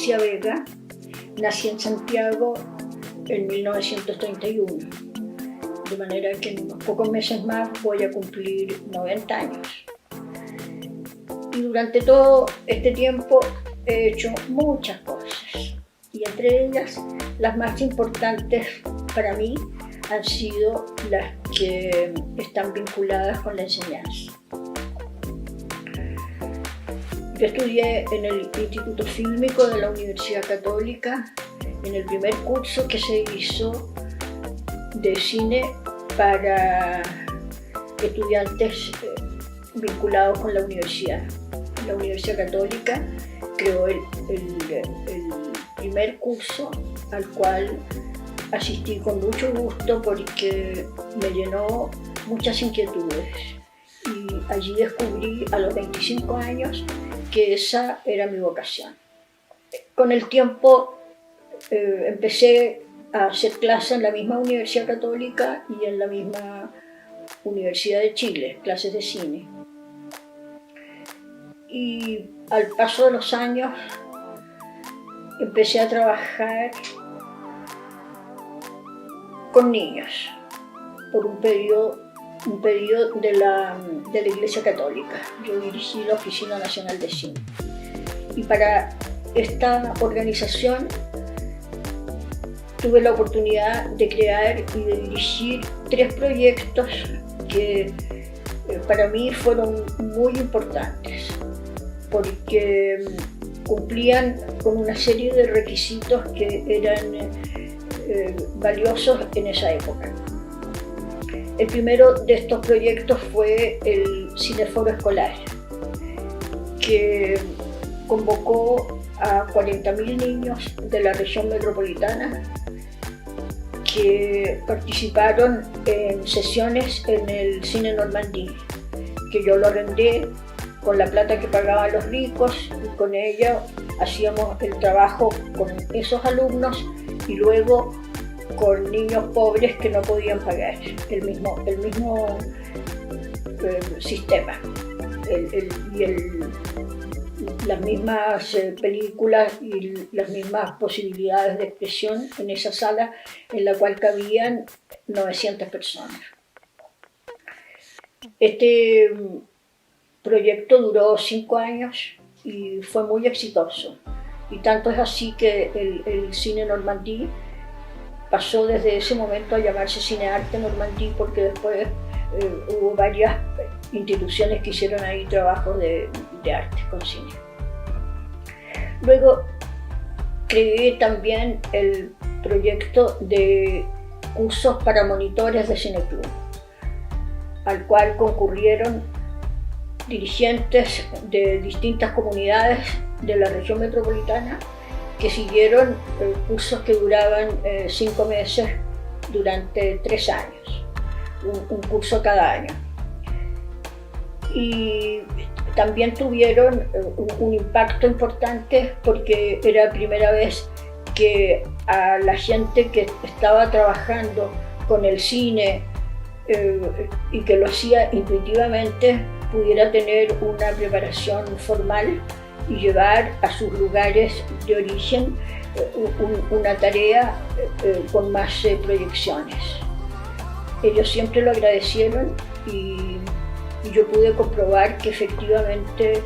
Patricia Vega, nací en Santiago en 1931, de manera que en unos pocos meses más voy a cumplir 90 años. Y durante todo este tiempo he hecho muchas cosas, y entre ellas las más importantes para mí han sido las que están vinculadas con la enseñanza. Yo estudié en el Instituto Fílmico de la Universidad Católica, en el primer curso que se hizo de cine para estudiantes vinculados con la universidad. La Universidad Católica creó el primer curso al cual asistí con mucho gusto porque me llenó muchas inquietudes, y allí descubrí a los 25 años que esa era mi vocación. Con el tiempo empecé a hacer clases en la misma Universidad Católica y en la misma Universidad de Chile, clases de cine. Y al paso de los años empecé a trabajar con niños por un periodo de la Iglesia Católica. Yo dirigí la Oficina Nacional de Cine. Y para esta organización tuve la oportunidad de crear y de dirigir 3 proyectos que para mí fueron muy importantes, porque cumplían con una serie de requisitos que eran valiosos en esa época. El primero de estos proyectos fue el Cineforo Escolar, que convocó a 40.000 niños de la región metropolitana que participaron en sesiones en el Cine Normandí, que yo lo arrendé con la plata que pagaban los ricos, y con ella hacíamos el trabajo con esos alumnos y luego con niños pobres que no podían pagar el mismo sistema, las mismas películas y las mismas posibilidades de expresión en esa sala en la cual cabían 900 personas. Este proyecto duró 5 años y fue muy exitoso, y tanto es así que el Cine Normandí pasó desde ese momento a llamarse Cinearte Normandí, porque después hubo varias instituciones que hicieron ahí trabajos de arte con cine. Luego creé también el proyecto de cursos para monitores de cineclub, al cual concurrieron dirigentes de distintas comunidades de la región metropolitana que siguieron cursos que duraban 5 meses durante 3 años, un curso cada año. Y también tuvieron un impacto importante porque era la primera vez que a la gente que estaba trabajando con el cine y que lo hacía intuitivamente pudiera tener una preparación formal y llevar a sus lugares de origen una tarea con más proyecciones. Ellos siempre lo agradecieron y yo pude comprobar que efectivamente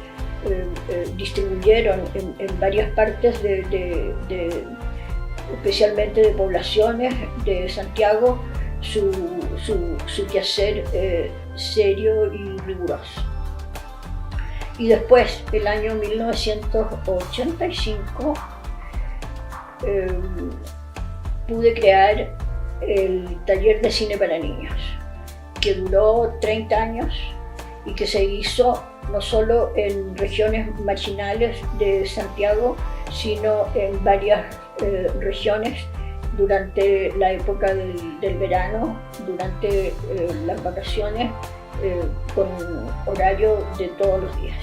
distribuyeron en varias partes especialmente de poblaciones de Santiago, su quehacer serio y riguroso. Y después, el año 1985, pude crear el taller de cine para niños, que duró 30 años y que se hizo no solo en regiones marginales de Santiago, sino en varias regiones durante la época del verano, durante las vacaciones, con horario de todos los días.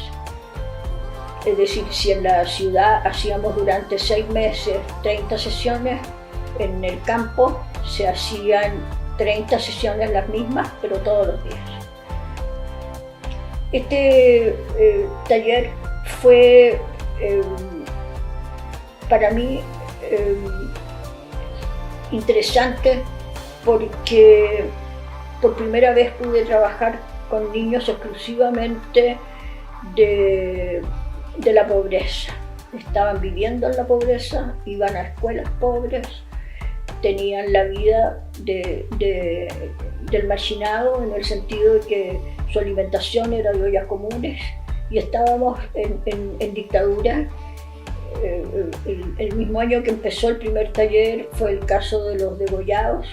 Es decir, si en la ciudad hacíamos durante 6 meses 30 sesiones, en el campo se hacían 30 sesiones las mismas, pero todos los días. Este taller fue para mí interesante porque por primera vez pude trabajar con niños exclusivamente de la pobreza. Estaban viviendo en la pobreza, iban a escuelas pobres, tenían la vida del marginado, en el sentido de que su alimentación era de ollas comunes, y estábamos en dictadura. El mismo año que empezó el primer taller fue el caso de los degollados,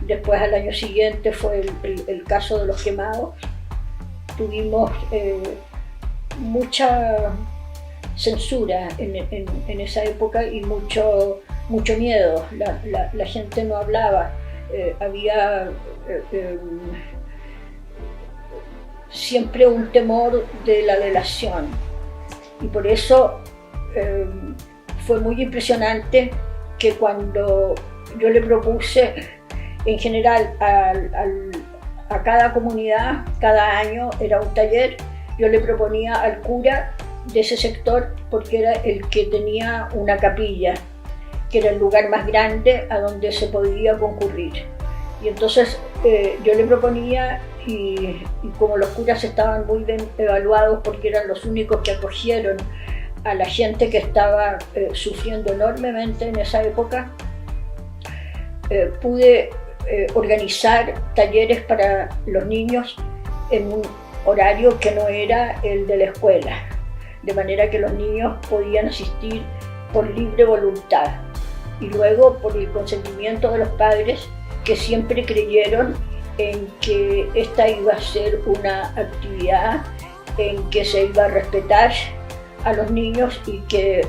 después al año siguiente fue el caso de los quemados. Tuvimos mucha censura en esa época y mucho miedo. La gente no hablaba, había siempre un temor de la delación, y por eso fue muy impresionante que cuando yo le propuse en general a cada comunidad, cada año era un taller, yo le proponía al cura de ese sector, porque era el que tenía una capilla, que era el lugar más grande a donde se podía concurrir. Y entonces yo le proponía, y como los curas estaban muy bien evaluados porque eran los únicos que acogieron a la gente que estaba sufriendo enormemente en esa época, pude organizar talleres para los niños en un horario que no era el de la escuela, de manera que los niños podían asistir por libre voluntad, y luego por el consentimiento de los padres, que siempre creyeron en que esta iba a ser una actividad en que se iba a respetar a los niños y que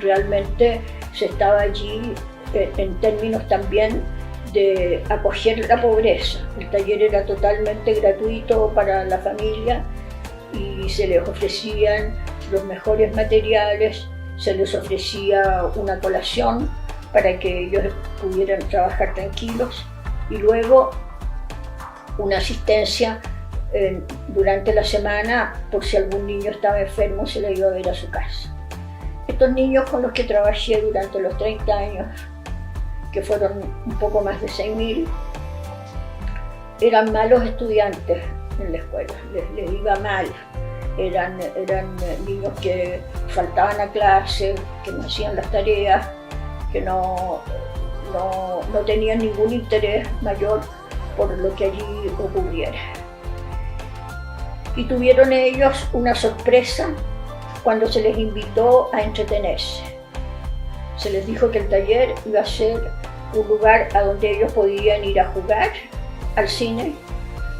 realmente se estaba allí en términos también de acoger la pobreza. El taller era totalmente gratuito para la familia y se les ofrecían los mejores materiales, se les ofrecía una colación para que ellos pudieran trabajar tranquilos, y luego una asistencia durante la semana por si algún niño estaba enfermo, se le iba a ver a su casa. Estos niños con los que trabajé durante los 30 años, que fueron un poco más de 6.000, eran malos estudiantes en la escuela, les iba mal. Eran niños que faltaban a clase, que no hacían las tareas, que no tenían ningún interés mayor por lo que allí ocurriera. Y tuvieron ellos una sorpresa cuando se les invitó a entretenerse. Se les dijo que el taller iba a ser un lugar a donde ellos podían ir a jugar al cine,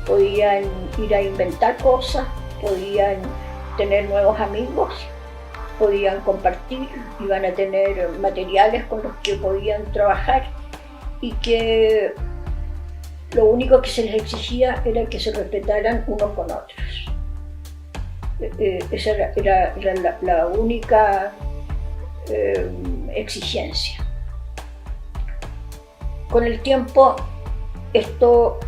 podían ir a inventar cosas, podían tener nuevos amigos, podían compartir, iban a tener materiales con los que podían trabajar, y que lo único que se les exigía era que se respetaran unos con otros. Esa era la única exigencia. Con el tiempo esto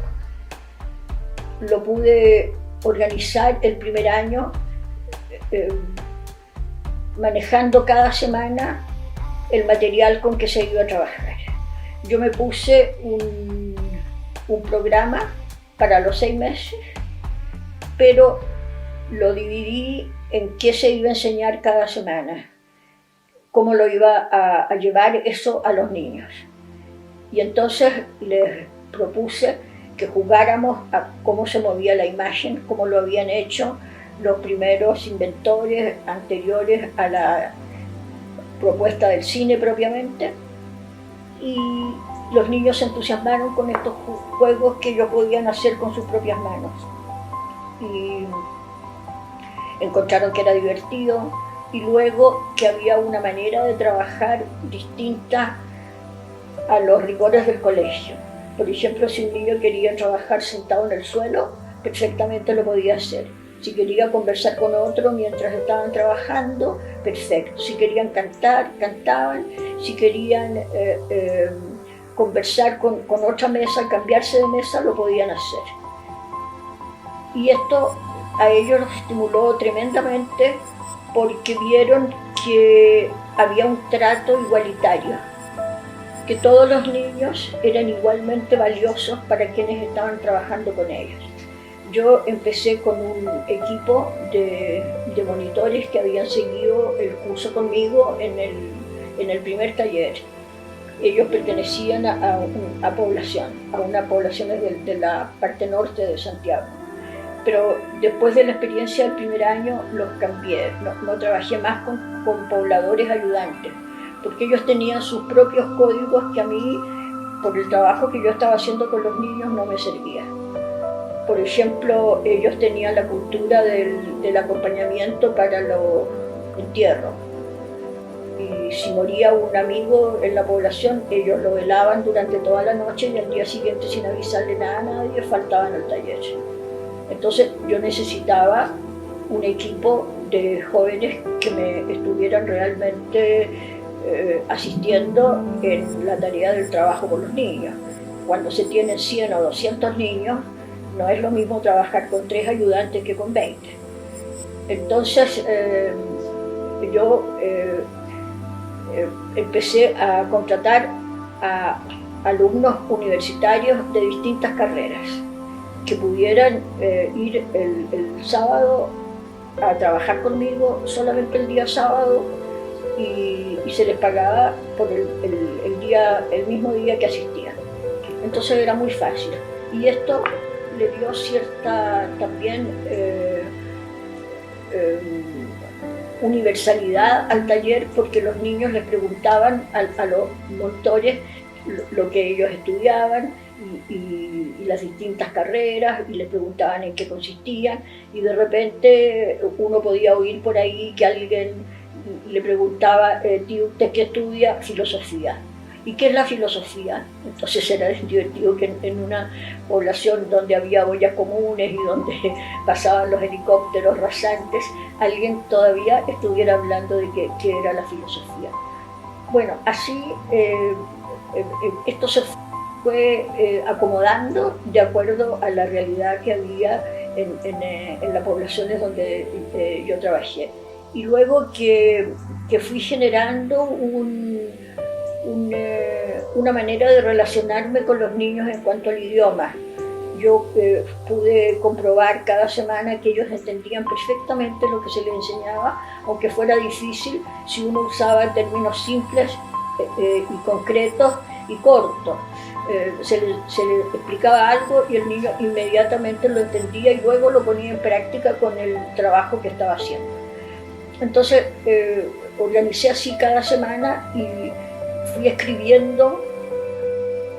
lo pude organizar el primer año, manejando cada semana el material con que se iba a trabajar. Yo me puse un programa para los 6 meses, pero lo dividí en qué se iba a enseñar cada semana, cómo lo iba a llevar eso a los niños. Y entonces les propuse que jugáramos a cómo se movía la imagen, cómo lo habían hecho los primeros inventores anteriores a la propuesta del cine propiamente, y los niños se entusiasmaron con estos juegos que ellos podían hacer con sus propias manos y encontraron que era divertido, y luego que había una manera de trabajar distinta a los rigores del colegio. Por ejemplo, si un niño quería trabajar sentado en el suelo, perfectamente lo podía hacer. Si quería conversar con otro mientras estaban trabajando, perfecto. Si querían cantar, cantaban. Si querían conversar con otra mesa, cambiarse de mesa, lo podían hacer. Y esto a ellos los estimuló tremendamente, porque vieron que había un trato igualitario, que todos los niños eran igualmente valiosos para quienes estaban trabajando con ellos. Yo empecé con un equipo de monitores que habían seguido el curso conmigo en el primer taller. Ellos pertenecían a una población de la parte norte de Santiago. Pero después de la experiencia del primer año los cambié, no trabajé más con pobladores ayudantes, porque ellos tenían sus propios códigos que a mí, por el trabajo que yo estaba haciendo con los niños, no me servía. Por ejemplo, ellos tenían la cultura del acompañamiento para los entierros. Y si moría un amigo en la población, ellos lo velaban durante toda la noche y al día siguiente, sin avisarle nada a nadie, faltaban al taller. Entonces yo necesitaba un equipo de jóvenes que me estuvieran realmente asistiendo en la tarea del trabajo con los niños. Cuando se tienen 100 o 200 niños, no es lo mismo trabajar con 3 ayudantes que con 20. Entonces yo empecé a contratar a alumnos universitarios de distintas carreras que pudieran ir el sábado a trabajar conmigo solamente el día sábado y se les pagaba por el mismo día que asistían. Entonces era muy fácil. Y esto le dio cierta también universalidad al taller, porque los niños les preguntaban a los monitores lo que ellos estudiaban y las distintas carreras, y les preguntaban en qué consistían, y de repente uno podía oír por ahí que alguien le preguntaba: tío, ¿usted qué estudia? Filosofía. ¿Y qué es la filosofía? Entonces era divertido que en una población donde había ollas comunes y donde pasaban los helicópteros rasantes, alguien todavía estuviera hablando de qué era la filosofía. Bueno, así esto se fue acomodando de acuerdo a la realidad que había en las poblaciones donde yo trabajé. Y luego que fui generando una manera de relacionarme con los niños en cuanto al idioma. Yo pude comprobar cada semana que ellos entendían perfectamente lo que se les enseñaba, aunque fuera difícil si uno usaba términos simples y concretos y cortos. Se le explicaba algo y el niño inmediatamente lo entendía y luego lo ponía en práctica con el trabajo que estaba haciendo. Entonces organicé así cada semana y fui escribiendo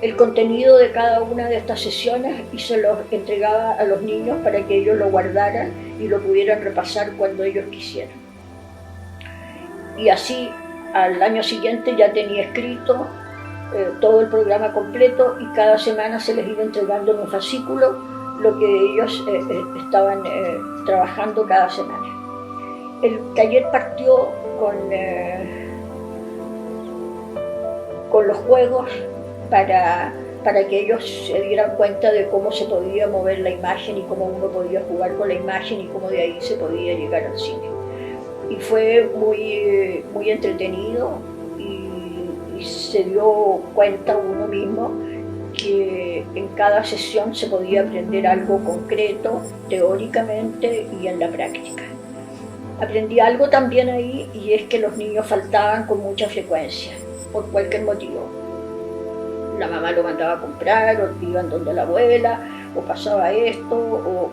el contenido de cada una de estas sesiones y se los entregaba a los niños para que ellos lo guardaran y lo pudieran repasar cuando ellos quisieran. Y así al año siguiente ya tenía escrito todo el programa completo y cada semana se les iba entregando en un fascículo lo que ellos estaban trabajando cada semana. El taller partió con los juegos para que ellos se dieran cuenta de cómo se podía mover la imagen y cómo uno podía jugar con la imagen y cómo de ahí se podía llegar al cine. Y fue muy entretenido y se dio cuenta uno mismo que en cada sesión se podía aprender algo concreto, teóricamente y en la práctica. Aprendí algo también ahí, y es que los niños faltaban con mucha frecuencia, por cualquier motivo. La mamá lo mandaba a comprar, o iban donde la abuela, o pasaba esto,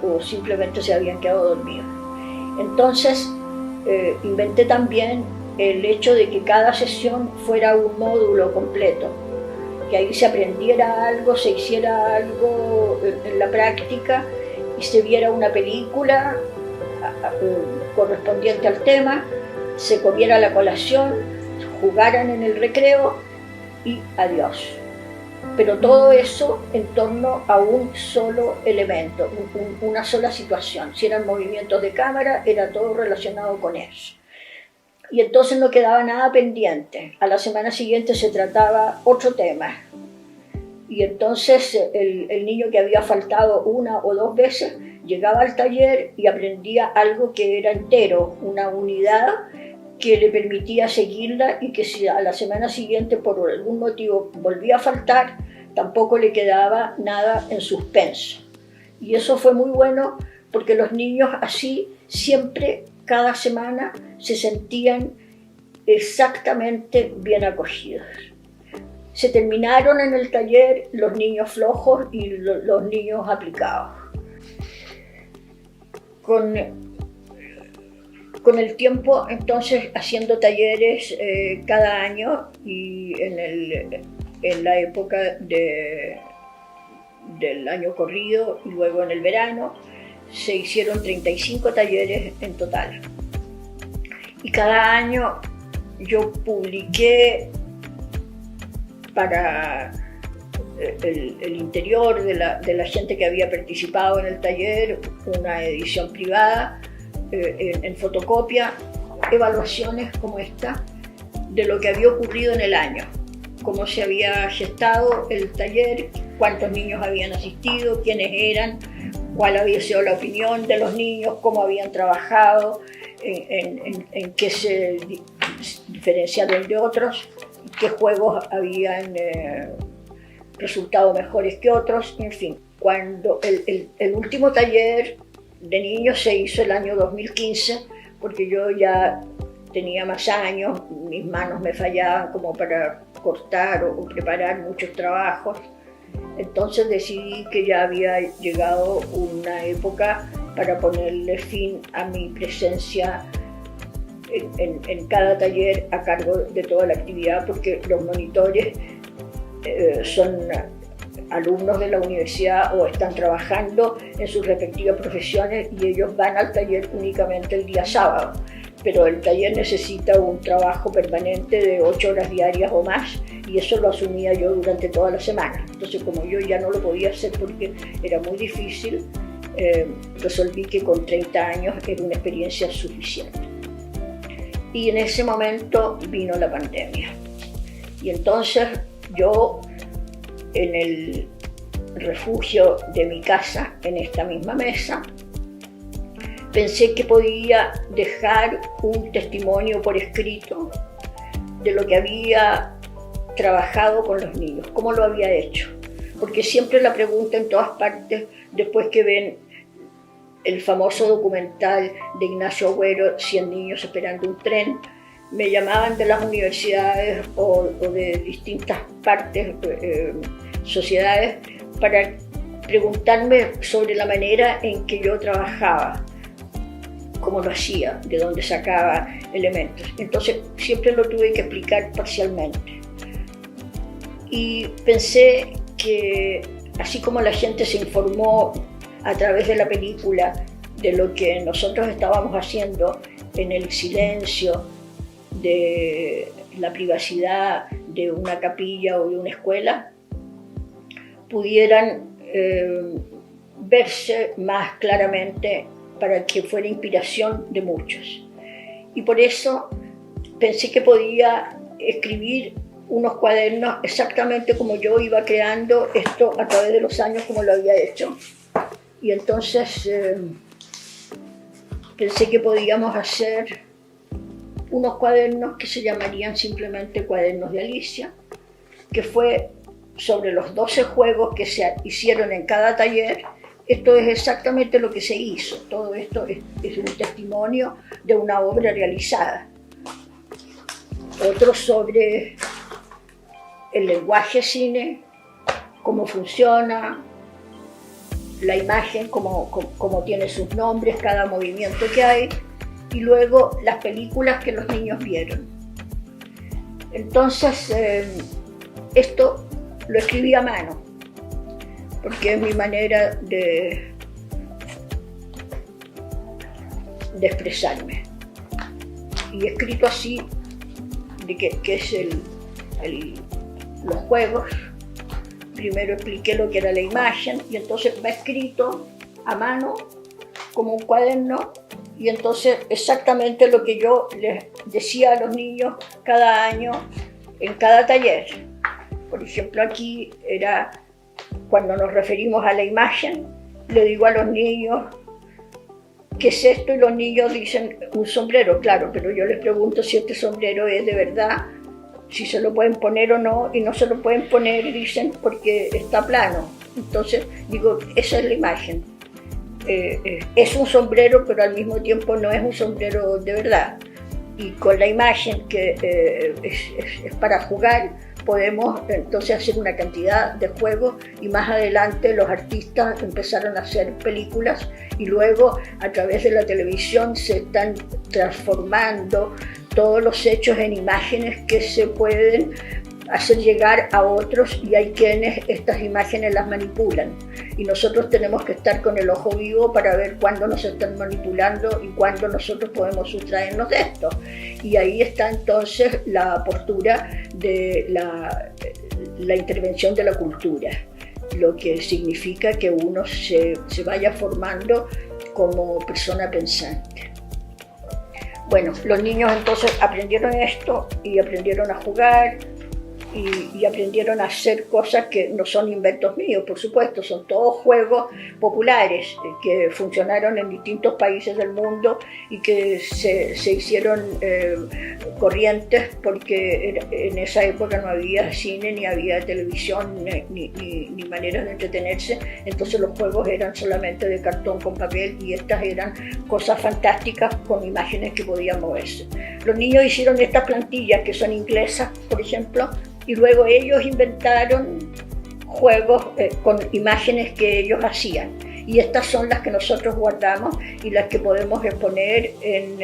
o simplemente se habían quedado dormidos. Entonces, inventé también el hecho de que cada sesión fuera un módulo completo, que ahí se aprendiera algo, se hiciera algo en la práctica y se viera una película correspondiente al tema, se comiera la colación, jugaran en el recreo y adiós. Pero todo eso en torno a un solo elemento, una sola situación. Si eran movimientos de cámara, era todo relacionado con eso. Y entonces no quedaba nada pendiente. A la semana siguiente se trataba otro tema. Y entonces el niño que había faltado 1 o 2 veces llegaba al taller y aprendía algo que era entero, una unidad que le permitía seguirla y que si a la semana siguiente por algún motivo volvía a faltar, tampoco le quedaba nada en suspenso. Y eso fue muy bueno porque los niños así siempre, cada semana, se sentían exactamente bien acogidos. Se terminaron en el taller los niños flojos y los niños aplicados. Con el tiempo, entonces, haciendo talleres cada año y en la época del año corrido y luego en el verano, se hicieron 35 talleres en total. Y cada año yo publiqué para el interior de la gente que había participado en el taller una edición privada en fotocopia, evaluaciones como esta de lo que había ocurrido en el año, cómo se había gestado el taller, cuántos niños habían asistido, quiénes eran, cuál había sido la opinión de los niños, cómo habían trabajado, en qué se diferenciaron de otros, qué juegos habían resultado mejores que otros, en fin. Cuando el último taller de niños se hizo el año 2015, porque yo ya tenía más años, mis manos me fallaban como para cortar o preparar muchos trabajos, entonces decidí que ya había llegado una época para ponerle fin a mi presencia en cada taller a cargo de toda la actividad, porque los monitores son alumnos de la universidad o están trabajando en sus respectivas profesiones y ellos van al taller únicamente el día sábado, pero el taller necesita un trabajo permanente de 8 horas diarias o más y eso lo asumía yo durante toda la semana. Entonces, como yo ya no lo podía hacer porque era muy difícil, resolví que con 30 años era una experiencia suficiente. Y en ese momento vino la pandemia. Y entonces yo, en el refugio de mi casa, en esta misma mesa, pensé que podía dejar un testimonio por escrito de lo que había trabajado con los niños, cómo lo había hecho. Porque siempre la pregunta en todas partes, después que ven el famoso documental de Ignacio Agüero, 100 niños esperando un tren, me llamaban de las universidades o de distintas partes, sociedades, para preguntarme sobre la manera en que yo trabajaba, cómo lo hacía, de dónde sacaba elementos. Entonces siempre lo tuve que explicar parcialmente. Y pensé que así como la gente se informó a través de la película de lo que nosotros estábamos haciendo en el silencio de la privacidad de una capilla o de una escuela, pudieran verse más claramente para que fuera inspiración de muchos. Y por eso pensé que podía escribir unos cuadernos exactamente como yo iba creando esto a través de los años, como lo había hecho. Y entonces pensé que podíamos hacer unos cuadernos que se llamarían simplemente Cuadernos de Alicia, que fue sobre los 12 juegos que se hicieron en cada taller. Esto es exactamente lo que se hizo. Todo esto es un testimonio de una obra realizada. Otro sobre el lenguaje cine, cómo funciona, la imagen, cómo tiene sus nombres, cada movimiento que hay, y luego las películas que los niños vieron. Entonces, esto lo escribí a mano, porque es mi manera de expresarme. Y escrito así, de que es los juegos. Primero expliqué lo que era la imagen y entonces va escrito a mano como un cuaderno y entonces exactamente lo que yo les decía a los niños cada año en cada taller. Por ejemplo, aquí era cuando nos referimos a la imagen, le digo a los niños ¿qué es esto? Y los niños dicen, un sombrero, claro, pero yo les pregunto si este sombrero es de verdad, si se lo pueden poner o no, y no se lo pueden poner, dicen, porque está plano. Entonces digo, esa es la imagen. Es un sombrero, pero al mismo tiempo no es un sombrero de verdad. Y con la imagen que es para jugar, podemos entonces hacer una cantidad de juegos, y más adelante los artistas empezaron a hacer películas, y luego a través de la televisión se están transformando todos los hechos en imágenes que se pueden hacer llegar a otros, y hay quienes estas imágenes las manipulan, y nosotros tenemos que estar con el ojo vivo para ver cuándo nos están manipulando y cuándo nosotros podemos sustraernos de esto. Y ahí está entonces la postura de la intervención de la cultura, lo que significa que uno se vaya formando como persona pensante. Bueno, los niños entonces aprendieron esto y aprendieron a jugar, y aprendieron a hacer cosas que no son inventos míos, por supuesto, son todos juegos populares que funcionaron en distintos países del mundo y que se hicieron corrientes, porque en esa época no había cine, ni había televisión, ni maneras de entretenerse. Entonces los juegos eran solamente de cartón con papel, y estas eran cosas fantásticas con imágenes que podían moverse. Los niños hicieron estas plantillas que son inglesas, por ejemplo, y luego ellos inventaron juegos con imágenes que ellos hacían, y estas son las que nosotros guardamos y las que podemos exponer en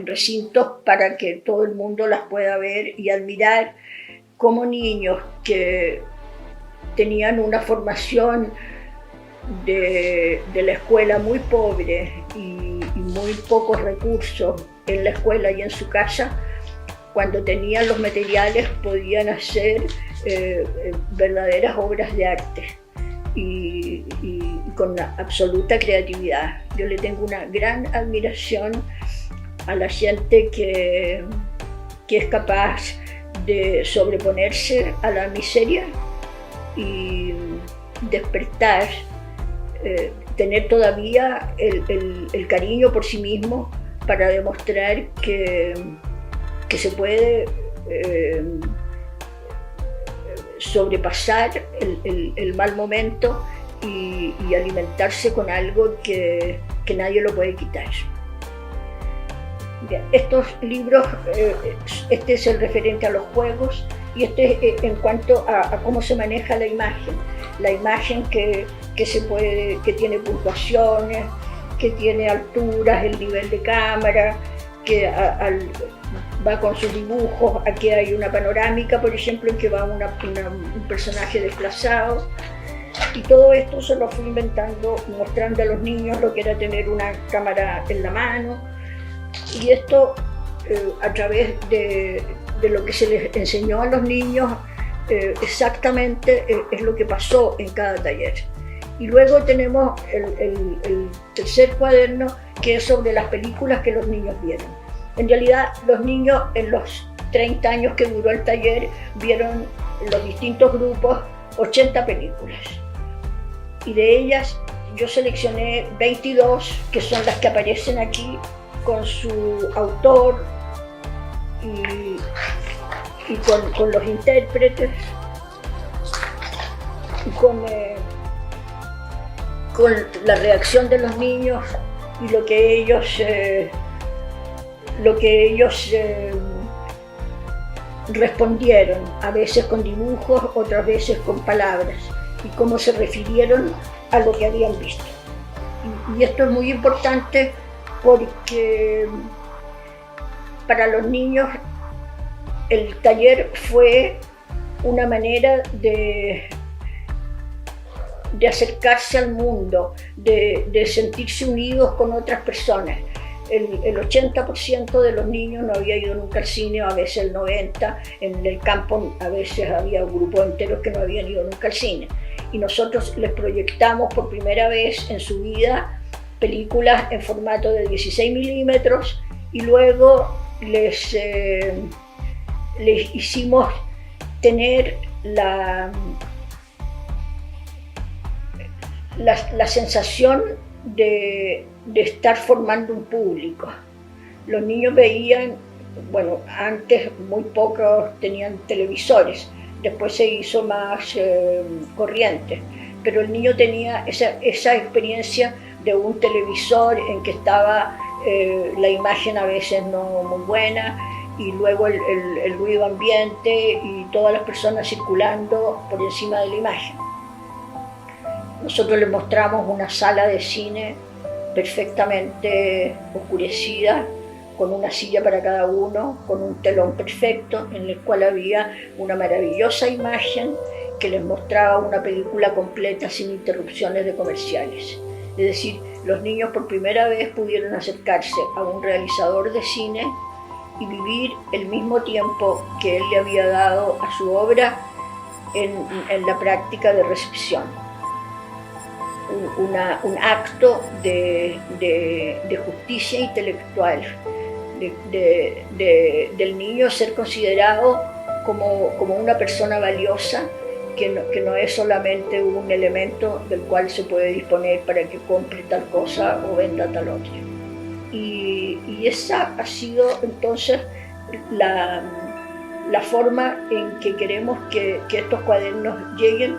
recintos para que todo el mundo las pueda ver y admirar, como niños que tenían una formación de la escuela muy pobre y muy pocos recursos en la escuela y en su casa, cuando tenían los materiales podían hacer verdaderas obras de arte y con absoluta creatividad. Yo le tengo una gran admiración a la gente que es capaz de sobreponerse a la miseria y despertar, tener todavía el cariño por sí mismo para demostrar que se puede sobrepasar el mal momento y alimentarse con algo que nadie lo puede quitar. Bien, estos libros, este es el referente a los juegos, y este es en cuanto a cómo se maneja la imagen que tiene puntuaciones, que tiene alturas, el nivel de cámara, que va con sus dibujos. Aquí hay una panorámica, por ejemplo, en que va un personaje desplazado, y todo esto se lo fui inventando, mostrando a los niños lo que era tener una cámara en la mano, y esto a través de lo que se les enseñó a los niños, exactamente es lo que pasó en cada taller. Y luego tenemos el tercer cuaderno, que es sobre las películas que los niños vieron. En realidad, los niños en los 30 años que duró el taller vieron los distintos grupos 80 películas. Y de ellas yo seleccioné 22, que son las que aparecen aquí, con su autor y con los intérpretes, y con la reacción de los niños y lo que ellos respondieron, a veces con dibujos, otras veces con palabras, y cómo se refirieron a lo que habían visto. Y esto es muy importante porque para los niños el taller fue una manera de acercarse al mundo, de sentirse unidos con otras personas. El 80% de los niños no había ido nunca al cine, o a veces el 90%, en el campo a veces había grupos enteros que no habían ido nunca al cine. Y nosotros les proyectamos por primera vez en su vida películas en formato de 16 milímetros, y luego les hicimos tener la sensación de estar formando un público. Los niños veían, bueno, antes muy pocos tenían televisores, después se hizo más corriente, pero el niño tenía esa experiencia de un televisor en que estaba la imagen a veces no muy buena, y luego el ruido ambiente y todas las personas circulando por encima de la imagen. Nosotros les mostramos una sala de cine perfectamente oscurecida, con una silla para cada uno, con un telón perfecto, en el cual había una maravillosa imagen que les mostraba una película completa sin interrupciones de comerciales. Es decir, los niños por primera vez pudieron acercarse a un realizador de cine y vivir el mismo tiempo que él le había dado a su obra en la práctica de recepción. Un acto de justicia intelectual, del niño ser considerado como una persona valiosa, que no es solamente un elemento del cual se puede disponer para que compre tal cosa o venda tal otra. Y esa ha sido entonces la forma en que queremos que estos cuadernos lleguen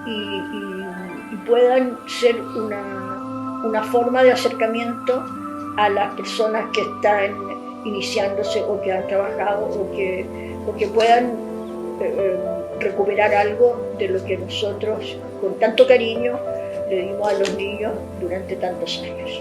y puedan ser una forma de acercamiento a las personas que están iniciándose o que han trabajado o que puedan recuperar algo de lo que nosotros con tanto cariño le dimos a los niños durante tantos años.